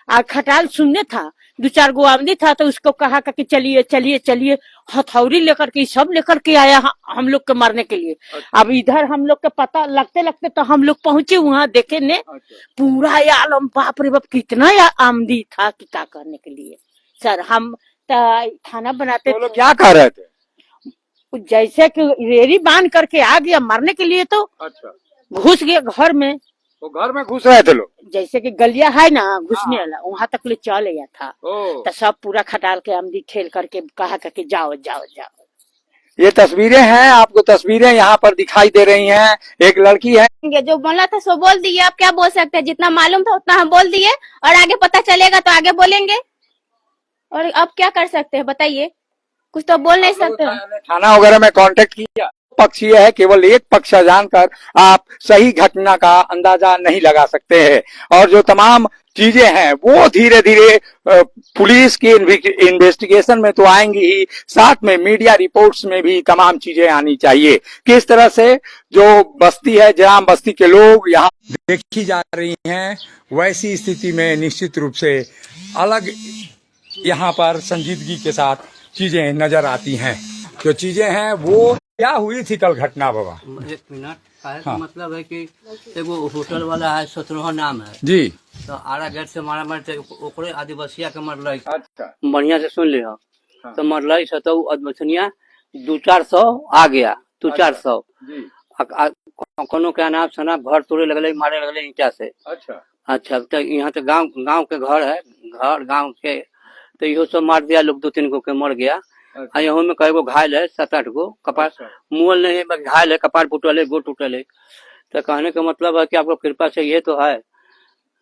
और खटाल सुनने था 2-4 गो आदमी था तो उसको कहा कि चलिए चलिए चलिए, हथौड़ी लेकर के सब लेकर के आया हम लोग के मारने के लिए। अब इधर हम लोग के पता लगते लगते तो हम लोग पहुंचे वहाँ देखे ने पूरा आलम, बाप रे बाप कितना आमदी था कि क्या करने के लिए। सर हम खाना बनाते तो क्या कर रहे थे? जैसे कि रेरी बांध करके आ गया मारने के लिए तो घुस गया घर में। तो घर में घुस रहे थे लोग? जैसे कि गलिया है ना घुसने वाला वहाँ तक ले चल गया था। तो सब पूरा खटाल के आमदी खेल करके कहा करके जाओ जाओ जाओ। ये तस्वीरें हैं, आपको तस्वीरें यहाँ पर दिखाई दे रही हैं। एक लड़की है, जो बोला था सो बोल दिए, आप क्या बोल सकते हैं? जितना मालूम था उतना हम बोल दिए और आगे पता चलेगा तो आगे बोलेंगे, और अब क्या कर सकते हैं बताइए? कुछ तो बोल नहीं सकते। थाना वगैरह में कांटेक्ट किया? पक्ष ये है केवल एक पक्ष जानकर आप सही घटना का अंदाजा नहीं लगा सकते हैं और जो तमाम चीजें हैं वो धीरे धीरे पुलिस की इन्वेस्टिगेशन में तो आएंगी ही, साथ में मीडिया रिपोर्ट्स में भी तमाम चीजें आनी चाहिए। किस तरह से जो बस्ती है जराम बस्ती के लोग यहाँ देखी जा रही हैं, वैसी स्थिति में निश्चित रूप से अलग यहाँ पर संजीदगी के साथ चीजें नजर आती हैं। जो चीजें हैं वो क्या हुई थी कल घटना बाबा? 1 मिनट। हाँ। मतलब है कि एगो होटल वाला है, 17 नाम है जी, तो आरा गेट से मारा मारते ओकरे आदिवासिया के मरल। अच्छा बढ़िया से सुन लिया। हाँ। तो मरल तो आदिवासिया 200-400 आ गया, 200-400 कोनो के अनाप शनाप घर तोड़े लगले, मारे लगले ईंटा से। अच्छा तो यहाँ तो गाँव के घर है, घर गाँव के तो इहो सब मार दिया लोग, 2-3 गो के मर गया। यहाँ में कई गो घायल है, 7-8 गो कपार मुअल नहीं है, घायल है, कपार फूटल है, गो टूटल है। तो कहने का मतलब है कि आपको कृपा से ये तो है।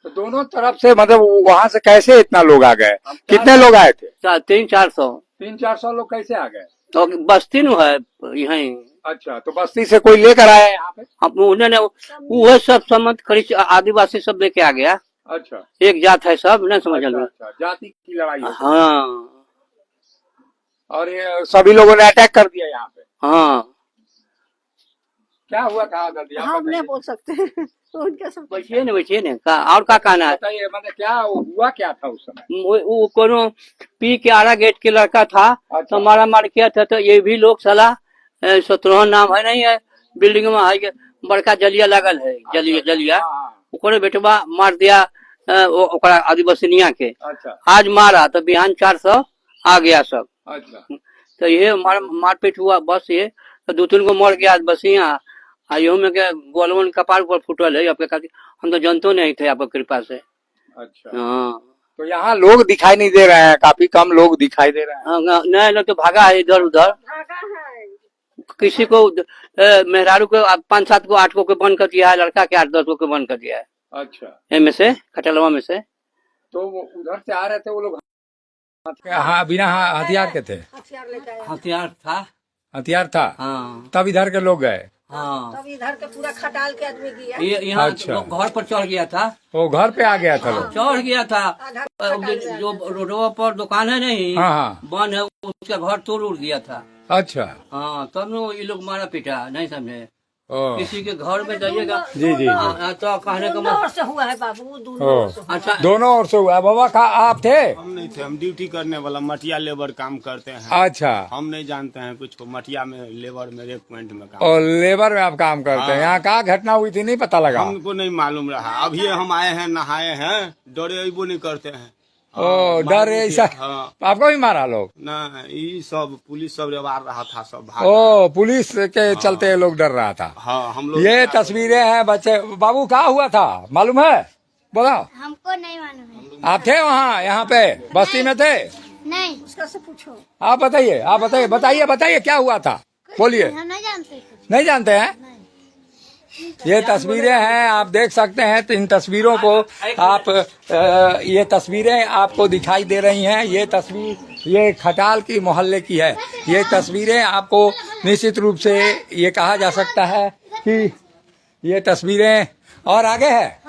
तो दोनों तरफ से मतलब वहाँ से कैसे इतना लोग आ गए? कितने लोग आए थे? 300-400 लोग कैसे आ गए? तो बस्ती न है यही। अच्छा तो बस्ती से कोई लेकर आया यहाँ पे? उन्होंने वो सब समझ खरीद आदिवासी सब लेके आ गया। अच्छा एक जात है सब, न समझ लो। जाति की लड़ाई। हाँ और ये सभी लोगों ने अटैक कर दिया यहाँ पे? हाँ। क्या हुआ, कहा कर दिया? हम नहीं बोल सकते बैठिए न और क्या कहना है? बताइए मतलब क्या हुआ, क्या था उस समय? वो कोनो पी के आरा गेट के लड़का था। अच्छा। तो मारा मार किया था। तो ये भी लोग सला 17 नाम है नहीं है, बिल्डिंग में है बड़का जलिया लगल है, जलिया ओकरे बेटवा मार दिया ओकरा आदिवासिनिया के। अच्छा। आज मारा तो बिहान 400 आ गया सब। अच्छा। तो ये मारपीट हुआ बस, ये तो 2-3 गो मर गया बस यहाँ। आइयो में के गोलवन कपार पर फुटल है आपके खातिर, हम तो जानते नहीं थे आपकी कृपा से। अच्छा, हाँ तो यहाँ लोग दिखाई नहीं दे रहे हैं, काफी कम लोग दिखाई दे रहे हैं। नहीं लोग तो भागा है इधर उधर, किसी को मेहरारू को 5-7 को 8 को बंद कर दिया है, लड़का के 8-10 को बंद कर दिया है। अच्छा, इनमें से खटलवा में से तो वो उधर से आ रहे थे वो लोग? हाँ, बिना हथियार के थे? हथियार था। हथियार था? हाँ तब इधर के लोग गए? हाँ, तब इधर के पूरा खटाल के आदमी गया। ये यहाँ अच्छा। घर पर चढ़ गया था, वो घर पे आ गया था लोग? चढ़ गया था। जो रोडवा पर दुकान है नहीं, हाँ हाँ, बंद है, उसका घर तोड़ उड़ दिया था। अच्छा। हाँ, तब न ये लोग मारा पीटा, नहीं समझे। ओ, किसी के घर में जाइएगा जी जी, तो कहने का दूर से हुआ है बाबू, दूर ओ, से। अच्छा, दोनों ओर से हुआ। बाबा का आप थे? हम नहीं थे, हम ड्यूटी करने वाला मटिया लेबर काम करते हैं। अच्छा, हम नहीं जानते हैं कुछ को, मटिया में लेबर में रेकमेंट में काम। और लेबर में आप काम करते हैं? हाँ। यहाँ क्या घटना हुई थी नहीं पता लगा? हमको नहीं मालूम रहा, अभी हम आए हैं, नहाए हैं, डरे अबो नहीं करते हैं। ओ, डर मालूम ऐसा? कि- हाँ, आपको भी मारा लोग? ना ये सब पुलिस सब रेवार रहा था, सब भागा। ओ, पुलिस के चलते लोग डर रहा था। हाँ, हम लोग ये तस्वीरें हैं बच्चे। बाबू क्या हुआ था मालूम है? बताओ। हमको नहीं मालूम है। आप थे वहाँ, यहाँ पे बस्ती में थे? नहीं, उसका से पूछो। आप बताइए, आप बताइए, बताइए बताइए क्या हुआ था, बोलिए। हम नहीं जानते कुछ। नहीं जानते हैं? ये तस्वीरें हैं, आप देख सकते हैं। तो इन तस्वीरों को आप ये तस्वीरें आपको दिखाई दे रही हैं। ये तस्वीर ये खटाल की मोहल्ले की है। ये तस्वीरें आपको निश्चित रूप से ये कहा जा सकता है कि ये तस्वीरें और आगे है।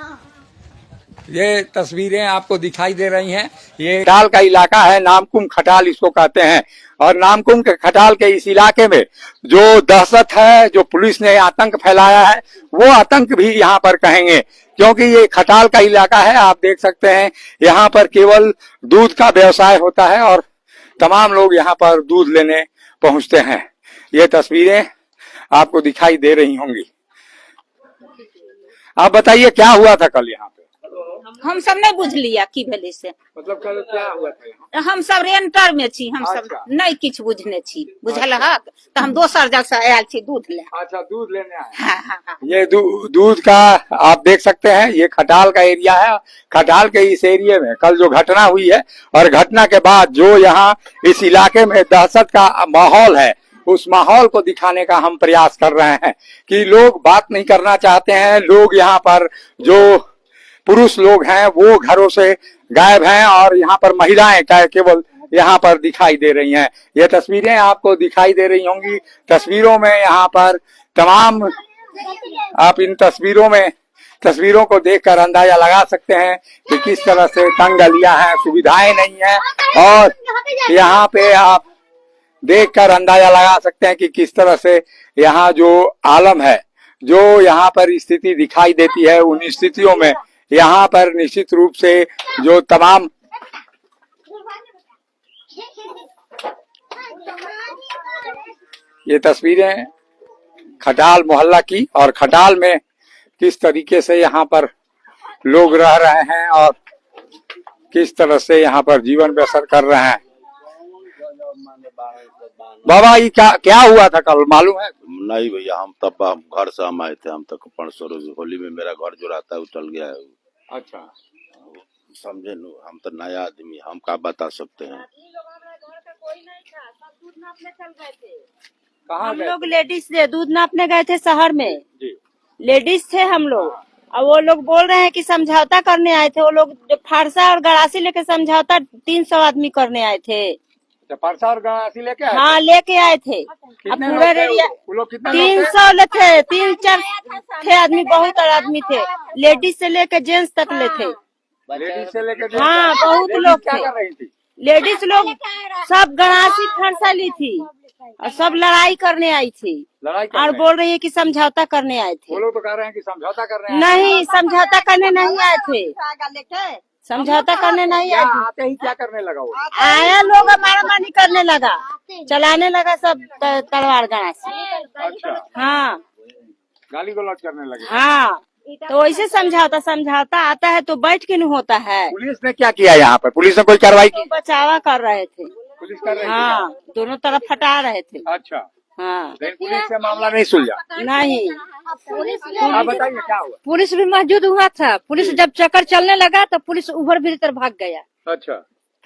ये तस्वीरें आपको दिखाई दे रही हैं। ये खटाल का इलाका है, नामकुम खटाल इसको कहते हैं। और नामकुम के खटाल के इस इलाके में जो दहशत है, जो पुलिस ने आतंक फैलाया है, वो आतंक भी यहाँ पर कहेंगे, क्योंकि ये खटाल का इलाका है। आप देख सकते हैं यहाँ पर केवल दूध का व्यवसाय होता है और तमाम लोग यहाँ पर दूध लेने पहुंचते हैं। ये तस्वीरें आपको दिखाई दे रही होंगी। आप बताइए क्या हुआ था कल यहाँ पे? हम सब नहीं बुझ लिया की भेले से। मतलब कल क्या हुआ था यहाँ? हम सब रेंटर में छी, हम सब अच्छा। नहीं किछ बुझने छी, बुझल हक। तो हम दोसर जगह से आयल छी दूध ले। अच्छा, दूध लेने आए। हाँ हाँ हाँ। ये दूध का आप देख सकते हैं, ये खटाल का एरिया है। खटाल के इस एरिया में कल जो घटना हुई है और घटना के बाद जो यहाँ इस इलाके में दहशत का माहौल है, उस माहौल को दिखाने का हम प्रयास कर रहे हैं कि लोग बात नहीं करना चाहते हैं। लोग यहाँ पर जो पुरुष लोग हैं वो घरों से गायब हैं और यहाँ पर महिलाएं केवल यहाँ पर दिखाई दे रही हैं। ये तस्वीरें आपको दिखाई दे रही होंगी। तस्वीरों में यहाँ पर तमाम, आप इन तस्वीरों को देखकर अंदाजा लगा सकते हैं कि किस तरह से तंग गलियां हैं, सुविधाएं नहीं है। और यहाँ पे आप देखकर अंदाजा लगा सकते हैं कि किस तरह से यहाँ जो आलम है, जो यहाँ पर स्थिति दिखाई देती है, उन स्थितियों में यहाँ पर निश्चित रूप से जो तमाम ये तस्वीरें खटाल मोहल्ला की और खटाल में किस तरीके से यहाँ पर लोग रह रहे हैं और किस तरह से यहाँ पर जीवन बसर कर रहे हैं। बाबा ये क्या हुआ था कल मालूम है? नहीं भैया, हम तब घर से हम आए थे, हम तक 500 रोज होली में मेरा घर जो रहता है वो चल गया है। अच्छा, समझे नु, हम तो नया आदमी, हम क्या बता सकते हैं। हम लोग लेडीज थे, दूध नापने गए थे शहर में, लेडीज थे हम लोग। और वो लोग बोल रहे हैं कि समझौता करने आए थे। वो लोग फारसा और गड़ासी लेके समझौता 300 आदमी करने आए थे। परसा और गड़ासी लेके आए? हाँ, लेके आए थे। अब पूरा एरिया 300 थे, 3-4 थे आदमी, बहुत आदमी थे, लेडीज से लेके जेंट्स तक ले थे। लेडीज से लेके हाँ, बहुत लोग क्या थे। कर रही थी? लेडीज लोग सब गड़ासी फरसा ली थी और सब लड़ाई करने आई थी और बोल रही है कि समझौता करने आए थे। वो लोग तो कह रहे हैं कि समझौता कर रहे हैं। नहीं, समझौता करने नहीं आए थे, समझौता करने नहीं आए थे। आते ही क्या करने लगा वो? आया लोग मारा मारी करने लगा, चलाने लगा सब तलवार गड़ासी। अच्छा, हाँ, गाली गलौज करने लगे। हाँ, तो वैसे समझौता आता है तो बैठ के नहीं होता है। पुलिस ने क्या किया यहाँ पर? पुलिस ने कोई कार्रवाई की? बचावा कर रहे थे। पुलिस कर रही थी? हाँ, दोनों तरफ हटा रहे थे। अच्छा, हाँ लेकिन पुलिस से मामला नहीं सुलझा। नहीं, आप बताइए क्या हुआ। पुलिस भी मौजूद हुआ था। पुलिस जब चक्कर चलने लगा तो पुलिस ऊपर भीतर भाग गया। अच्छा,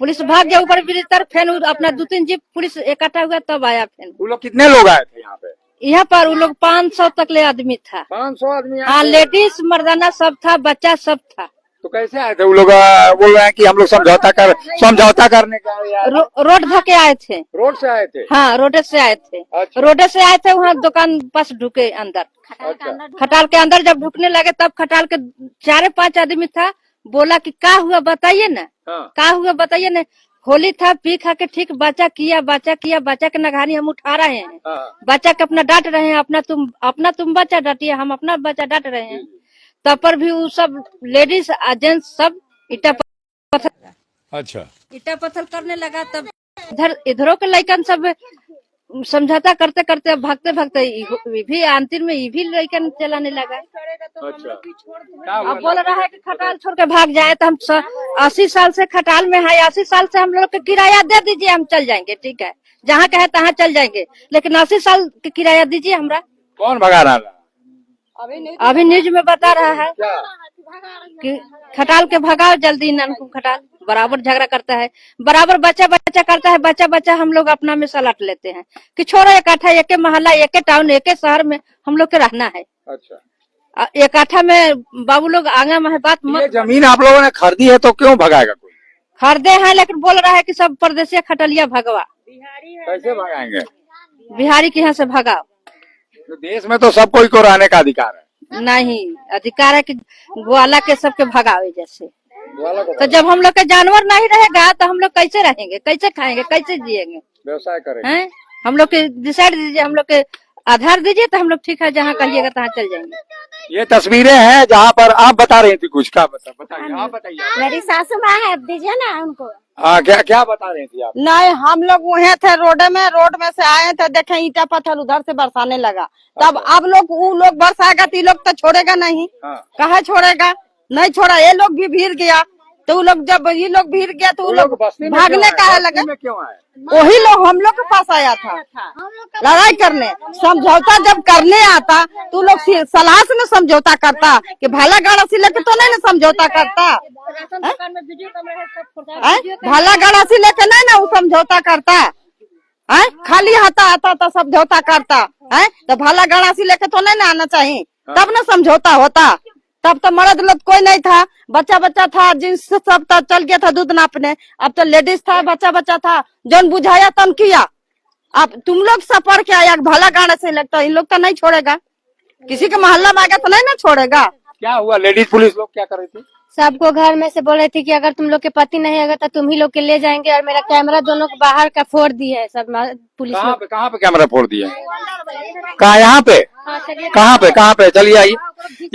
पुलिस भाग गया ऊपर भीतर, फिर अपना 2-3 जीप पुलिस इकट्ठा हुआ तब आया। फिर वो लोग कितने लोग आए थे यहाँ पे? यहाँ पर वो लोग 500 तक ले आदमी था। 500 आदमी आए हाँ, थे? लेडीज मर्दाना सब था, बच्चा सब था। तो कैसे आए थे वो लोग? बोल रहे हैं कि हम लोग समझौता करने का रोड धके आए थे। रोड से आए थे? हाँ, रोड से आए थे। अच्छा। रोड से आए थे, वहाँ दुकान पास ढुके अंदर। अच्छा। खटाल के अंदर जब ढुकने लगे तब खटाल के 4-5 आदमी था। बोला कि क्या हुआ बताइए ना, क्या हुआ बताइए ना। होली था, पी खा के ठीक बच्चा किया। बच्चा के नगानी हम उठा रहे हैं। बच्चा के अपना डांट रहे हैं। अपना तुम बच्चा डांटिए, हम अपना बच्चा डांट रहे हैं। तब पर भी वो सब लेडीज जेंट्स सब ईटा पत्थर करने लगा। तब इधरों के लड़कन सब समझौता करते करते भागते भी अंतिम में ये भी लड़कन चलाने लगा। अच्छा। अब बोल रहा है कि खटाल छोड़ के भाग जाए। तो हम 80 साल से खटाल में है। 80 साल से हम लोग को किराया दे दीजिए, हम चल जाएंगे। ठीक है, जहाँ कहे तहाँ चल जाएंगे, लेकिन 80 साल के किराया दीजिए हमरा। कौन भगा रहा है? अभी न्यूज में बता रहा है कि खटाल के भगाओ जल्दी। ननकू खटाल बराबर झगड़ा करता है, बराबर बच्चा करता है। बच्चा हम लोग अपना में सलाट लेते हैं कि छोड़ो, इकट्ठा एक मोहल्ला, एक टाउन, एक शहर में हम लोग के रहना है। अच्छा। इकट्ठा में बाबू लोग आगे में बात ये जमीन आप लोगों ने खरीदी है तो क्यों भगाएगा कोई? खरीदे हैं, लेकिन बोल रहा है कि सब परदेसी खटलिया भगवा। कैसे भगाएंगे? बिहारी के यहाँ से भगाओ। तो देश में तो सब कोई को रहने का अधिकार है। नहीं, अधिकार है कि ग्वाला के सबके भगावे जैसे। तो जब हम लोग का जानवर नहीं रहेगा तो हम लोग कैसे रहेंगे, कैसे खाएंगे, कैसे जिएंगे, व्यवसाय करेंगे? हैं? हम लोग के डिसाइड दीजिए, हम लोग के आधार दीजिए तो हम लोग ठीक है, जहाँ कहिएगा तहाँ चल जाएंगे। ये तस्वीरें हैं जहाँ पर आप बता रही थी कुछ। क्या बताइए, आप बताइए। मेरी सासू माँ है, दीजिए ना उनको। क्या बता रही थी आप? नहीं, हम लोग वहीं थे रोड में से आए थे, देखे ईटा पत्थर उधर से बरसाने लगा। तब अब वो लोग बरसाएगा तो ये लोग तो छोड़ेगा नहीं। कहाँ छोड़ेगा? नहीं छोड़ा। ये लोग भी भीड़ गया तो वो लोग, जब ये लोग भीड़ गया तो वो लोग भागने का है लगे। वही लोग हम लोग के पास आया था लड़ाई करने। समझौता जब करने आता तो लोग सलाह से न समझौता करता कि भाला गाड़ा से लेके तो नहीं न समझौता करता। भाला गाड़ा से लेके नहीं ना वो समझौता करता है। खाली आता तो समझौता करता है। तो भाला गाड़ा से लेके तो नहीं ना आना चाहिए, तब न समझौता होता। तब तो मर्द लोग कोई नहीं था, बच्चा था, जिन्स सब था, चल गया था दूध नापने। अब तो लेडीज था, बच्चा था, जौन बुझाया तन किया। अब तुम लोग सफर के आया भला गाड़ा से लगता, इन लोग तो नहीं छोड़ेगा। किसी के मोहल्ला में आएगा तो नहीं ना छोड़ेगा। क्या हुआ? लेडीज पुलिस लोग क्या कर रही थी? सबको घर में से बोल रही थी कि अगर तुम लोग के पति नहीं आएगा तो तुम ही लोग के ले जाएंगे। और मेरा कैमरा दोनों को बाहर का फोड़ दिया है सब पुलिस। कहाँ पे कैमरा फोड़ दिया? कहाँ? यहाँ पे? कहाँ पे? चलिए आइए।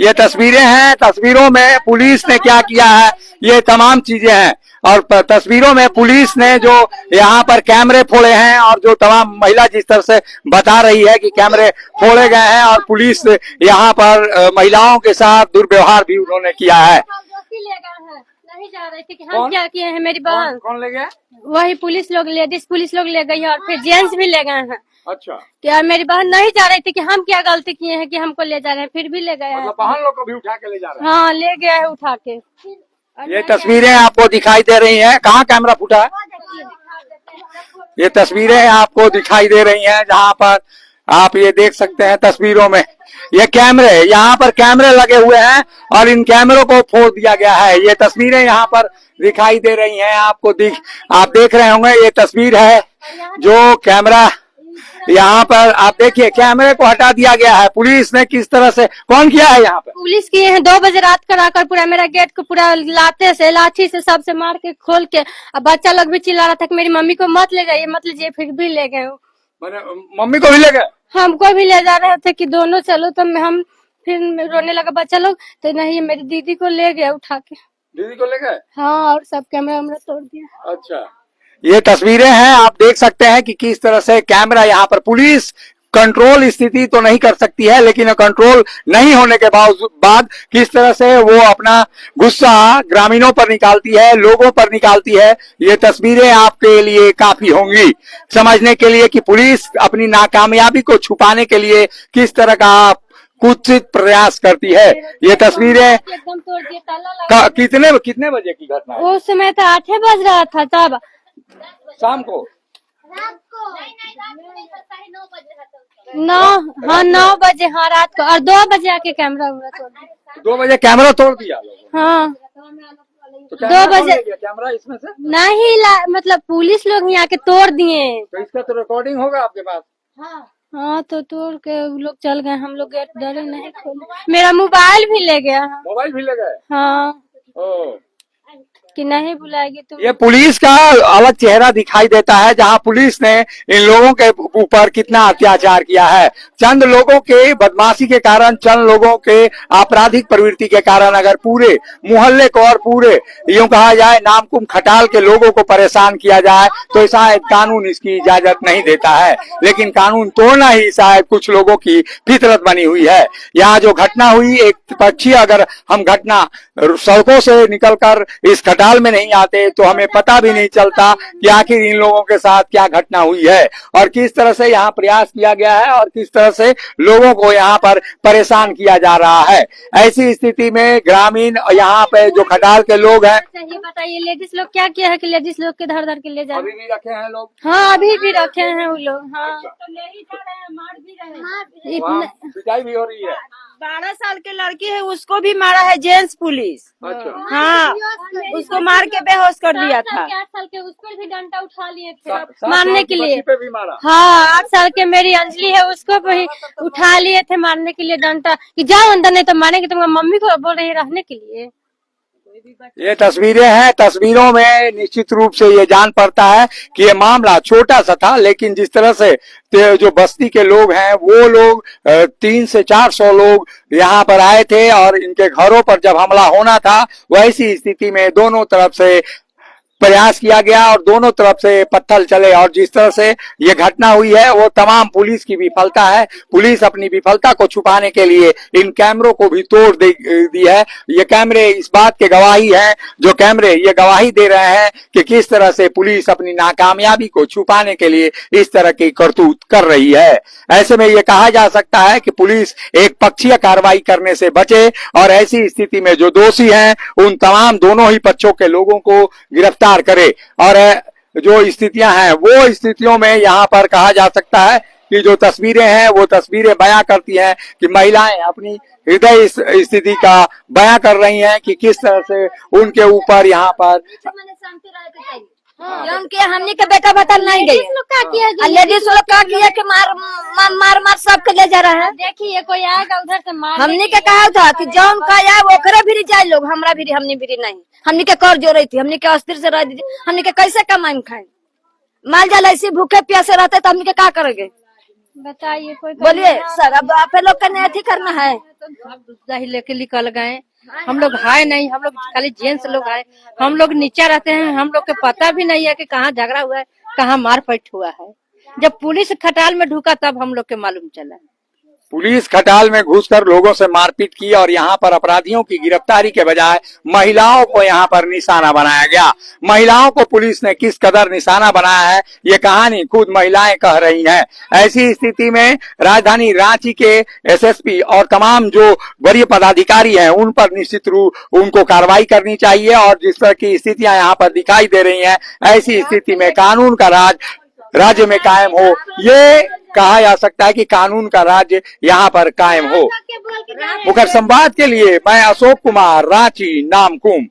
ये तस्वीरें हैं। तस्वीरों में पुलिस ने क्या किया है, ये तमाम चीजें हैं। और तस्वीरों में पुलिस ने जो यहाँ पर कैमरे फोड़े हैं, और जो तमाम महिला जिस तरह से बता रही है कि कैमरे फोड़े गए हैं, और पुलिस यहाँ पर महिलाओं के साथ दुर्व्यवहार भी उन्होंने किया है। नहीं जा रही थी कि हम क्या किए हैं। मेरी बहन कौन ले गया? वही पुलिस लोग, लेडीज पुलिस लोग ले गई है, और फिर जेंट्स भी ले गए हैं। अच्छा। क्या मेरी बहन नहीं जा रही थी कि हम क्या गलती किए हैं कि हमको ले जा रहे हैं, फिर भी ले गए हैं। बहन लोग को भी उठा के ले जा रहे हैं? हाँ, ले गया है उठा के। ये तस्वीरें आपको दिखाई दे रही हैं। कहाँ कैमरा फूटा है? ये तस्वीरें आपको दिखाई दे रही हैं जहाँ पर आप ये देख सकते हैं तस्वीरों में। ये कैमरे, यहाँ पर कैमरे लगे हुए हैं और इन कैमरों को फोड़ दिया गया है। ये तस्वीरें यहाँ पर दिखाई दे रही हैं आपको। आप देख रहे होंगे, ये तस्वीर है जो कैमरा यहाँ पर आप देखिए, कैमरे को हटा दिया गया है। पुलिस ने किस तरह से, कौन किया है यहाँ पे? पुलिस किए हैं। 2 बजे रात कर आकर पूरा मेरा गेट को पूरा लाते से, लाठी से सबसे मार के खोल के। अब बच्चा लोग भी चिल्ला रहा था कि मेरी मम्मी को मत ले जाइए, मत लीजिए, फिर भी ले गए। मम्मी को भी ले गए? हमको भी ले जा रहे थे कि दोनों चलो, तो हम फिर रोने लगा बच्चा लोग, तो नहीं मेरी दीदी को ले गया उठा के। दीदी को ले गए? हाँ, और सब कैमरा तोड़ दिया। अच्छा। ये तस्वीरें हैं, आप देख सकते हैं कि किस तरह से कैमरा यहाँ पर पुलिस कंट्रोल स्थिति तो नहीं कर सकती है, लेकिन कंट्रोल नहीं होने के बाद किस तरह से वो अपना गुस्सा ग्रामीणों पर निकालती है, लोगों पर निकालती है, ये तस्वीरें आपके लिए काफी होंगी समझने के लिए कि पुलिस अपनी नाकामयाबी को छुपाने के लिए किस तरह का कुत्सित प्रयास करती है। ये तस्वीरें एकदम तोड़ दिए, ताला लगा। कितने बजे की घटना है? उस समय तो 8 बज रहा था तब। शाम को 9 बजे, हाँ रात को। और 2 बजे आके कैमरा तोड़ दिया। 2 बजे कैमरा तोड़ दिया लोगों हाँ तो 2 बजे कैमरा इसमें से नहीं मतलब पुलिस लोग यहाँ के तोड़ दिए। तो इसका तो रिकॉर्डिंग होगा आपके पास? हाँ तो तोड़ के वो लोग चल गए, हम लोग गेट डरे नहीं खोले। मेरा मोबाइल भी ले गया। मोबाइल भी ले गए? हाँ ओ कि नहीं बुलाएगी तुम। ये पुलिस का अलग चेहरा दिखाई देता है, जहां पुलिस ने इन लोगों के ऊपर कितना अत्याचार किया है। चंद लोगों के बदमाशी के कारण, चंद लोगों के आपराधिक प्रवृत्ति के कारण अगर पूरे मोहल्ले को और पूरे यूं कहा जाए नामकुम खटाल के लोगों को परेशान किया जाए तो शायद कानून इसकी इजाजत नहीं देता है, लेकिन कानून तोड़ना ही शायद कुछ लोगों की फितरत बनी हुई है। यहाँ जो घटना हुई, एक पक्षी अगर हम घटना सड़कों से निकलकर इस खटाल में नहीं आते तो हमें पता भी नहीं चलता कि आखिर इन लोगों के साथ क्या घटना हुई है और किस तरह से यहाँ प्रयास किया गया है और किस तरह से लोगों को यहाँ पर परेशान किया जा रहा है। ऐसी स्थिति में ग्रामीण यहाँ पे जो खटाल के लोग हैं, ये बताइए लेडीज लोग क्या किया है कि लेडीज लोग के धर धर के ले जाए? अभी भी रखे हैं लोग? हाँ अभी भी रखे हैं वो लोग। हाँ तो ले ही जा रहे हैं, मार भी रहे हैं। वहाँ पिटाई भी हो रही है। 12 साल की लड़की है, उसको भी मारा है जेंट्स पुलिस। अच्छा। हाँ उसको मार के बेहोश कर दिया था। 8 साल के उस पर भी डंडा उठा लिए थे मारने के लिए पे भी मारा। हाँ 8 साल के मेरी अंजलि है, उसको भी उठा लिए थे मारने के लिए डंडा कि जाओ अंदर नहीं तो मारेंगे। तुम्हारी मम्मी को बोल रही रहने के लिए। ये तस्वीरें हैं, तस्वीरों में निश्चित रूप से ये जान पड़ता है कि ये मामला छोटा सा था, लेकिन जिस तरह से जो बस्ती के लोग हैं वो लोग 300 से 400 लोग यहाँ पर आए थे और इनके घरों पर जब हमला होना था वैसी स्थिति में दोनों तरफ से प्रयास किया गया और दोनों तरफ से पत्थर चले और जिस तरह से ये घटना हुई है वो तमाम पुलिस की विफलता है। पुलिस अपनी विफलता को छुपाने के लिए इन कैमरों को भी तोड़ दी है। ये कैमरे इस बात के गवाही हैं, जो कैमरे ये गवाही दे रहे हैं कि किस तरह से पुलिस अपनी नाकामयाबी को छुपाने के लिए इस तरह की करतूत कर रही है। ऐसे में ये कहा जा सकता है कि पुलिस एक पक्षीय कार्रवाई करने से बचे और ऐसी स्थिति में जो दोषी हैं उन तमाम दोनों ही पक्षों के लोगों को गिरफ्तार करे। और जो स्थितियां हैं वो स्थितियों में यहाँ पर कहा जा सकता है कि जो तस्वीरें हैं वो तस्वीरें बयां करती हैं कि महिलाएं अपनी हृदय स्थिति का बयां कर रही हैं कि किस तरह से उनके ऊपर यहाँ पर उनके हमने के बेटा बतल नहीं गए। लेडीज लोग क्या किया कि मार सबके ले जा रहा है। देखिए कोई आएगा उधर से मार। हमने के कहा था कि जौन का आया ओकरे भी जाए लोग, हमरा भी हमने भी नहीं। हमने के कर जो रही थी, हमने के अस्थिर से रह दी, हमने के कैसे कमाएं खाए? माल जाल ऐसे भूखे प्यासे रहते तो हमने के क्या करेंगे बताइए? कोई बोलिए सर, अब आप लोग का नहीं करना है। दही लेके निकल गए, हम लोग हाय नहीं, हम लोग खाली जेंट्स लोग आए, हम लोग नीचे रहते हैं, हम लोग के पता भी नहीं है कि कहाँ झगड़ा हुआ है, कहाँ मारपीट हुआ है। जब पुलिस खटाल में ढुका तब हम लोग के मालूम चला। पुलिस खटाल में घुसकर लोगों से मारपीट की और यहाँ पर अपराधियों की गिरफ्तारी के बजाय महिलाओं को यहाँ पर निशाना बनाया गया। महिलाओं को पुलिस ने किस कदर निशाना बनाया है ये कहानी खुद महिलाएं कह रही हैं। ऐसी स्थिति में राजधानी रांची के एसएसपी और तमाम जो वरीय पदाधिकारी हैं उन पर निश्चित रूप उनको कार्रवाई करनी चाहिए और जिस तरह की स्थितियां यहाँ पर दिखाई दे रही हैं ऐसी स्थिति में कानून का राज राज्य में कायम हो, ये कहा जा सकता है कि कानून का राज्य यहाँ पर कायम हो। मुखर संवाद के लिए मैं अशोक कुमार, रांची नामकुम।